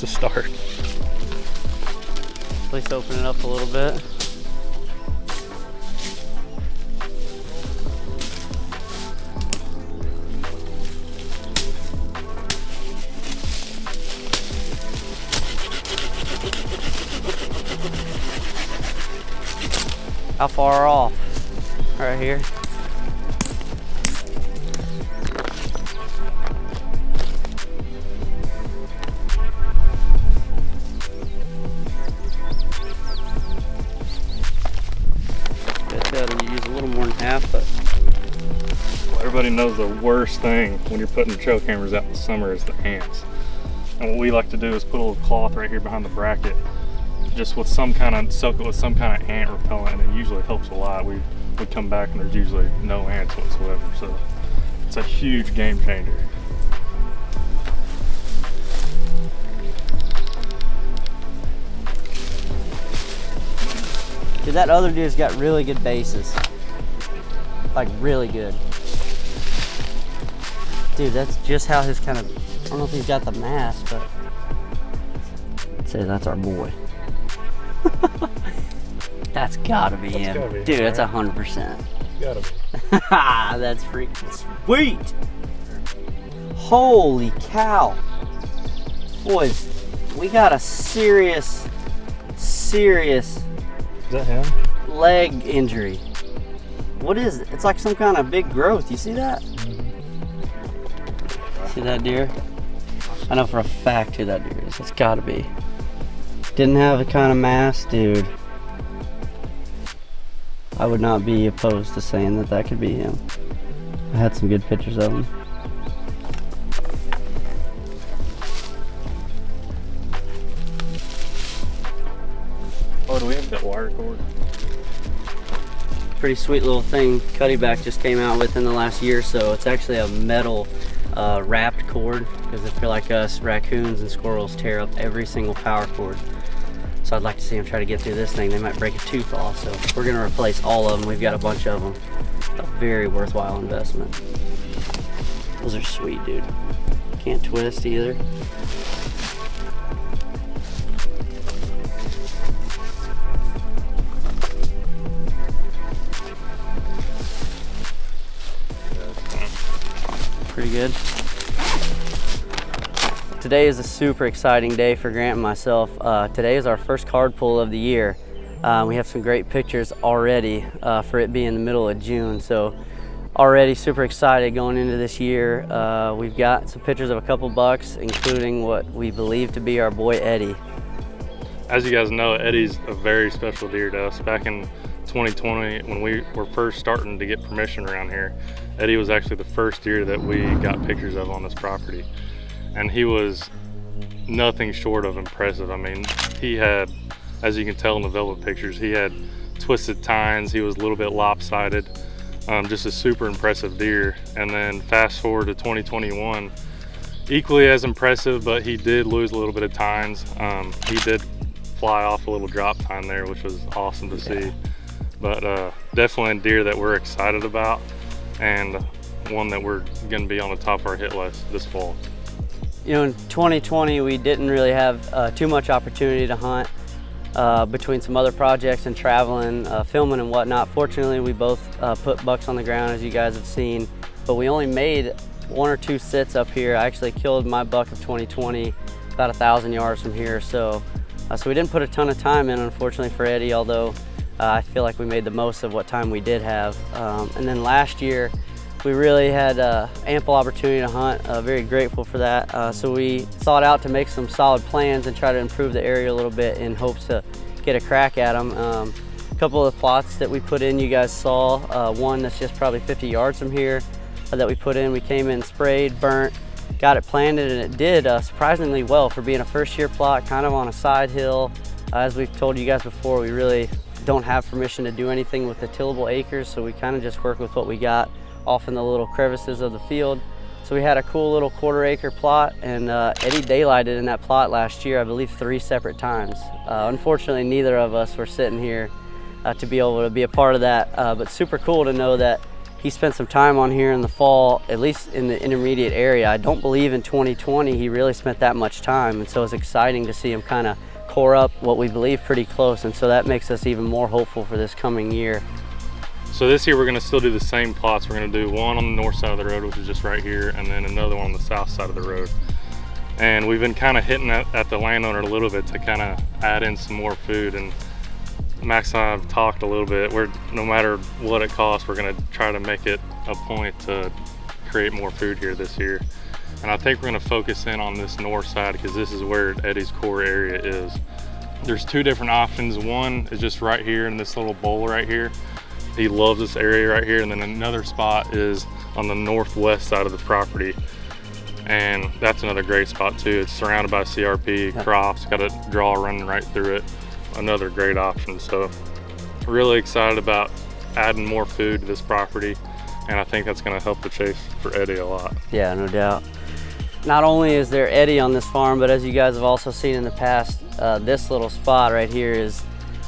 to start. At least open it up a little bit. How far off? Right here. You use a little more than half, but Everybody knows the worst thing when you're putting trail cameras out in the summer is the ants. And what we like to do is put a little cloth right here behind the bracket, just with some kind of, soak it with some kind of ant repellent, and it usually helps a lot. We come back and there's usually no ants whatsoever, so it's a huge game changer. dude, that other deer's got really good bases. Like really good. Dude, that's just how his kind of, I don't know if he's got the mass, but I'd say that's our boy. That's gotta be him. Gotta be, dude, right? that's 100%. Gotta be. That's freaking sweet. Holy cow. Boys, we got a serious Is that him? leg injury. What is it? It's like some kind of big growth. You see that? See that deer? I know for a fact who that deer is. It's gotta be. Didn't have the kind of mass, dude. I would not be opposed to saying that that could be him. I had some good pictures of him. Oh, do we have that wire cord? Pretty sweet little thing Cuddelink just came out with in the last year or so. It's actually a metal wrapped cord, because if you're like us, raccoons and squirrels tear up every single power cord. So I'd like to see them try to get through this thing. They might break a tooth off, so we're gonna replace all of them. We've got a bunch of them. A very worthwhile investment. Those are sweet, dude. Can't twist either. Pretty good. Today is a super exciting day for Grant and myself. Today is our first card pull of the year. We have some great pictures already for it being the middle of June. So already super excited going into this year. We've got some pictures of a couple bucks, including what we believe to be our boy Eddy. As you guys know, Eddy's a very special deer to us. Back in 2020, when we were first starting to get permission around here, Eddy was actually the first deer that we got pictures of on this property. And he was nothing short of impressive. I mean, he had, as you can tell in the velvet pictures, he had twisted tines, he was a little bit lopsided, just a super impressive deer. And then fast forward to 2021, equally as impressive, but he did lose a little bit of tines. He did fly off a little drop tine there, which was awesome to see. But definitely a deer that we're excited about, and one that we're gonna be on the top of our hit list this fall. You know, in 2020, we didn't really have too much opportunity to hunt between some other projects and traveling, filming and whatnot. Fortunately, we both put bucks on the ground, as you guys have seen, but we only made 1 or 2 sits up here. I actually killed my buck of 2020 about 1,000 yards from here. So we didn't put a ton of time in, unfortunately, for Eddy, although I feel like we made the most of what time we did have. And then last year, we really had ample opportunity to hunt. Very grateful for that. So we sought out to make some solid plans and try to improve the area a little bit in hopes to get a crack at them. A couple of the plots that we put in, you guys saw. One that's just probably 50 yards from here that we put in. We came in, sprayed, burnt, got it planted, and it did surprisingly well for being a first-year plot, kind of on a side hill. As we've told you guys before, we really don't have permission to do anything with the tillable acres, so we kind of just work with what we got off in the little crevices of the field. So we had a cool little 1/4 acre plot, and Eddy daylighted in that plot last year, I believe 3 separate times. Unfortunately, neither of us were sitting here to be able to be a part of that, but super cool to know that he spent some time on here in the fall, at least in the intermediate area. I don't believe in 2020 he really spent that much time, and so it's exciting to see him kind of core up what we believe pretty close, and so that makes us even more hopeful for this coming year. So this year we're going to still do the same plots. We're going to do one on the north side of the road, which is just right here, and then another one on the south side of the road. And we've been kind of hitting at the landowner a little bit to kind of add in some more food, and Max and I have talked a little bit. No matter what it costs, we're gonna try to make it a point to create more food here this year. And I think we're gonna focus in on this north side because this is where Eddy's core area is. There's two different options. One is just right here in this little bowl right here. He loves this area right here. And then another spot is on the northwest side of the property. And that's another great spot too. It's surrounded by CRP, crops, got a draw running right through it. Another great option. So really excited about adding more food to this property, and I think that's going to help the chase for Eddy a lot. Yeah, no doubt. Not only is there Eddy on this farm, but as you guys have also seen in the past, this little spot right here is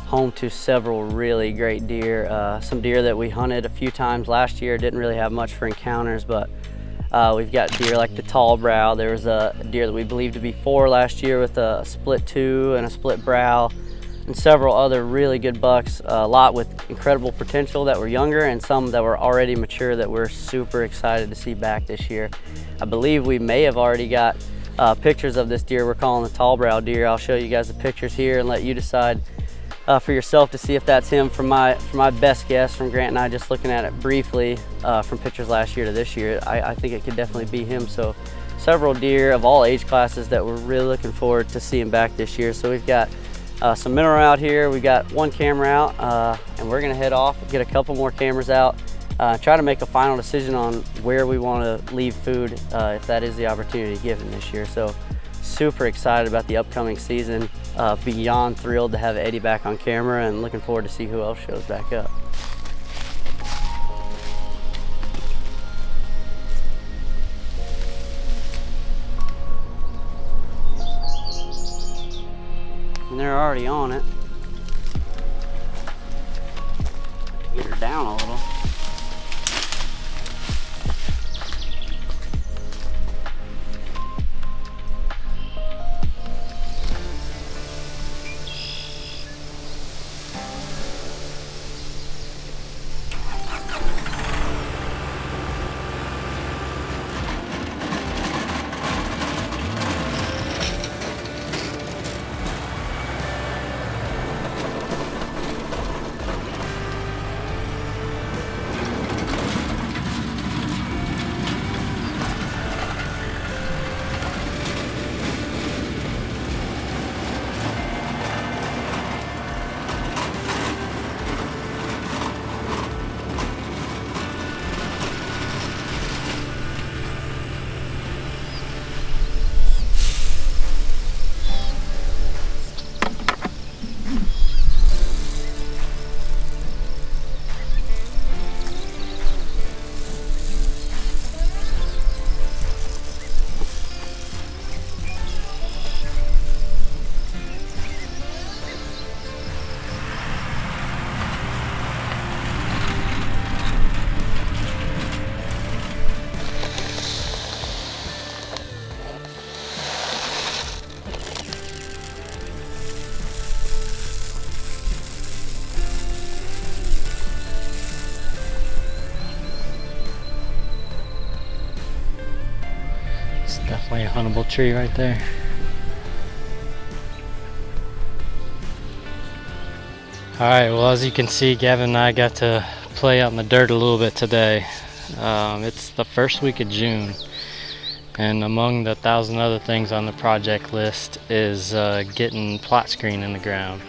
home to several really great deer. Some deer that we hunted a few times last year, didn't really have much for encounters, but we've got deer like the tall brow. There was a deer that we believed to be 4 last year with a split 2 and a split brow, and several other really good bucks, a lot with incredible potential that were younger and some that were already mature that we're super excited to see back this year. I believe we may have already got pictures of this deer we're calling the tall brow deer. I'll show you guys the pictures here and let you decide for yourself to see if that's him. From my best guess, from Grant and I just looking at it briefly from pictures last year to this year, I think it could definitely be him. So several deer of all age classes that we're really looking forward to seeing back this year. So we've got some mineral out here. We got one camera out, and we're gonna head off, get a couple more cameras out, try to make a final decision on where we wanna leave food if that is the opportunity given this year. So super excited about the upcoming season, beyond thrilled to have Eddy back on camera, and looking forward to see who else shows back up. And they're already on it. Get her down a little. Definitely a huntable tree right there. Alright, well, as you can see, Gavin and I got to play out in the dirt a little bit today. It's the first week of June, and among the 1,000 other things on the project list is getting plot screen in the ground.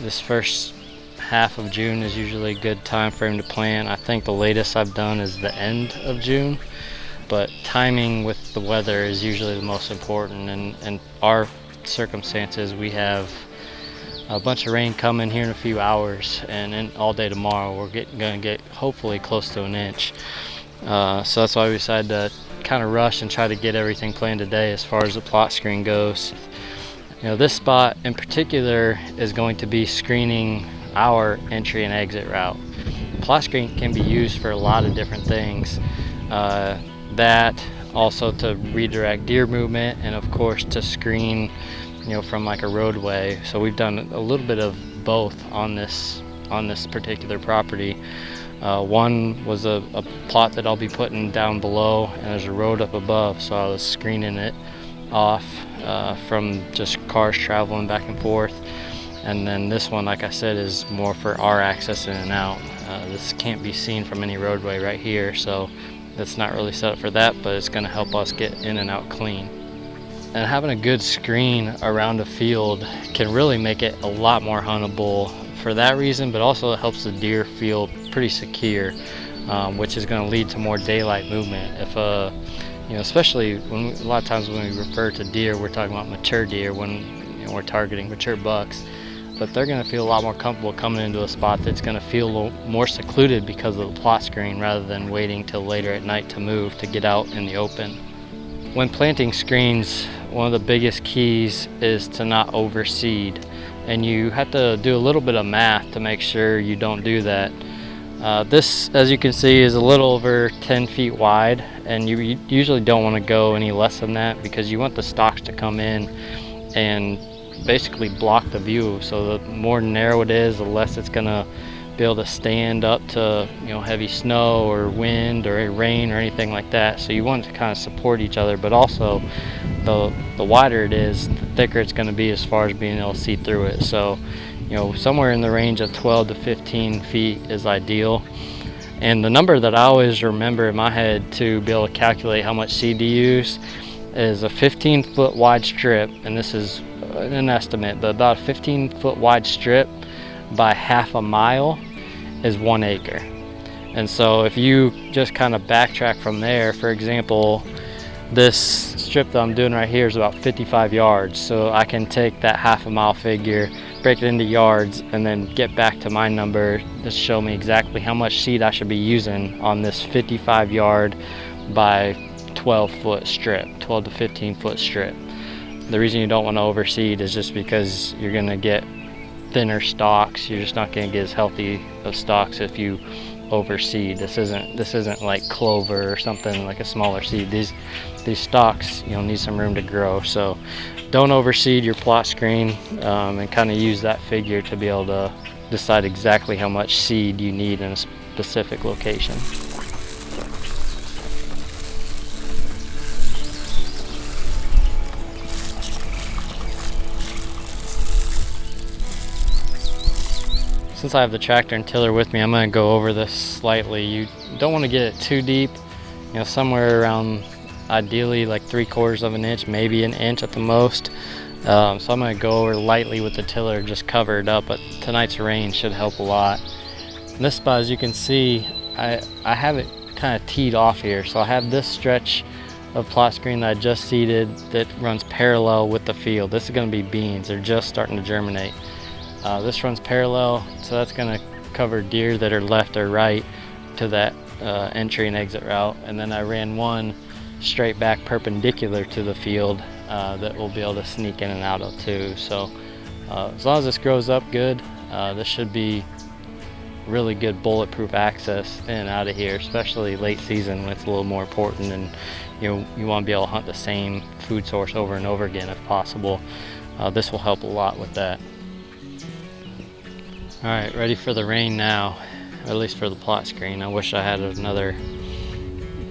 This first half of June is usually a good time frame to plan. I think the latest I've done is the end of June. But timing with the weather is usually the most important, and in our circumstances we have a bunch of rain coming here in a few hours, and then all day tomorrow we're gonna get hopefully close to an inch. So that's why we decided to kind of rush and try to get everything planned today as far as the plot screen goes. You know, this spot in particular is going to be screening our entry and exit route. plot screen can be used for a lot of different things. That also to redirect deer movement, and of course to screen, from like a roadway. So we've done a little bit of both on this particular property. One was a plot that I'll be putting down below, and there's a road up above, so I was screening it off from just cars traveling back and forth. And then this one, like I said, is more for our access in and out. This can't be seen from any roadway right here, so that's not really set up for that, but it's going to help us get in and out clean. And having a good screen around a field can really make it a lot more huntable for that reason, but also it helps the deer feel pretty secure, which is going to lead to more daylight movement. If especially a lot of times when we refer to deer, we're talking about mature deer when we're targeting mature bucks. But they're going to feel a lot more comfortable coming into a spot that's going to feel a little more secluded because of the plot screen, rather than waiting till later at night to move to get out in the open. When planting screens, one of the biggest keys is to not overseed, and you have to do a little bit of math to make sure you don't do that. This, as you can see, is a little over 10 feet wide, and you usually don't want to go any less than that, because you want the stalks to come in and basically block the view. So the more narrow it is, the less it's gonna be able to stand up to heavy snow or wind or rain or anything like that. So you want to kind of support each other, but also the wider it is, the thicker it's going to be as far as being able to see through it. So somewhere in the range of 12 to 15 feet is ideal. And the number that I always remember in my head to be able to calculate how much seed to use is a 15-foot wide strip, and this is an estimate, but about a 15-foot wide strip by half a mile is 1 acre. And so if you just kind of backtrack from there, for example, this strip that I'm doing right here is about 55 yards. So I can take that half a mile figure, break it into yards, and then get back to my number to show me exactly how much seed I should be using on this 55 yard by 12-foot strip, 12 to 15-foot strip. The reason you don't want to overseed is just because you're going to get thinner stalks. You're just not going to get as healthy of stalks if you overseed. This isn't like clover or something like a smaller seed. These stalks need some room to grow. So don't overseed your plot screen, and kind of use that figure to be able to decide exactly how much seed you need in a specific location. Since I have the tractor and tiller with me, I'm going to go over this slightly. You don't want to get it too deep, somewhere around ideally like 3/4 of an inch, maybe an inch at the most. So I'm going to go over lightly with the tiller, just cover it up, but tonight's rain should help a lot. In this spot, as you can see, I have it kind of teed off here. So I have this stretch of plot screen that I just seeded that runs parallel with the field. This is going to be beans. They're just starting to germinate. This runs parallel, so that's going to cover deer that are left or right to that entry and exit route. And then I ran one straight back perpendicular to the field that we'll be able to sneak in and out of too. So as long as this grows up good, this should be really good bulletproof access in and out of here, especially late season when it's a little more important, and you want to be able to hunt the same food source over and over again if possible. This will help a lot with that. All right, ready for the rain now, or at least for the plot screen. I wish I had another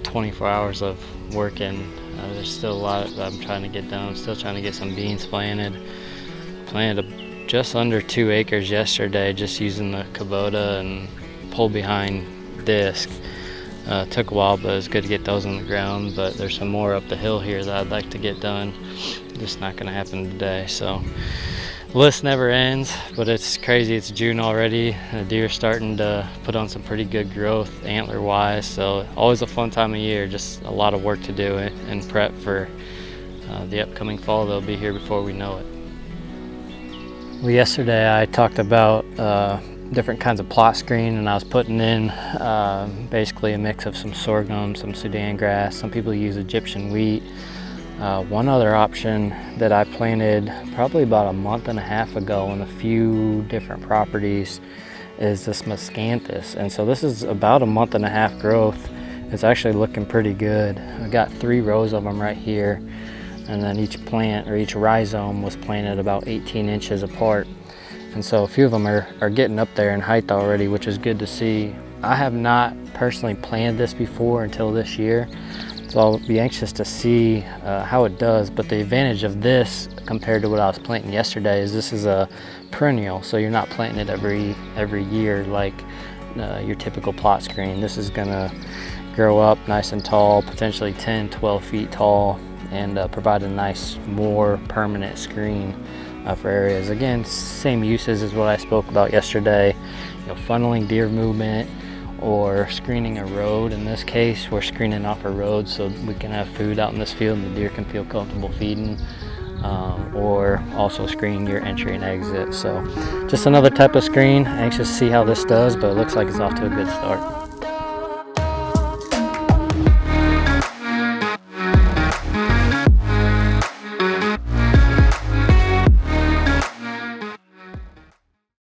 24 hours of working. There's still a lot that I'm trying to get done. I'm still trying to get some beans planted. Planted just under 2 acres yesterday, just using the Kubota and pull behind disc. Took a while, but it was good to get those on the ground. But there's some more up the hill here that I'd like to get done. Just not gonna happen today. So the list never ends, but it's crazy. It's June already. The deer are starting to put on some pretty good growth antler wise. So always a fun time of year, just a lot of work to do and prep for the upcoming fall. They'll be here before we know it. Well, yesterday I talked about different kinds of plot screen, and I was putting in basically a mix of some sorghum, some Sudan grass. Some people use Egyptian wheat. One other option that I planted probably about a month and a half ago on a few different properties is this miscanthus, and so this is about a month and a half growth. It's actually looking pretty good. I got 3 rows of them right here, and then each plant or each rhizome was planted about 18 inches apart. And so a few of them are getting up there in height already, which is good to see. I have not personally planted this before until this year, so I'll be anxious to see how it does. But the advantage of this compared to what I was planting yesterday is this is a perennial, so you're not planting it every year like your typical plot screen. This is gonna grow up nice and tall, potentially 10, 12 feet tall, and provide a nice, more permanent screen for areas. Again, same uses as what I spoke about yesterday, funneling deer movement or screening a road. In this case, we're screening off a road so we can have food out in this field and the deer can feel comfortable feeding, or also screening your entry and exit. So just another type of screen. Anxious to see how this does, but it looks like it's off to a good start.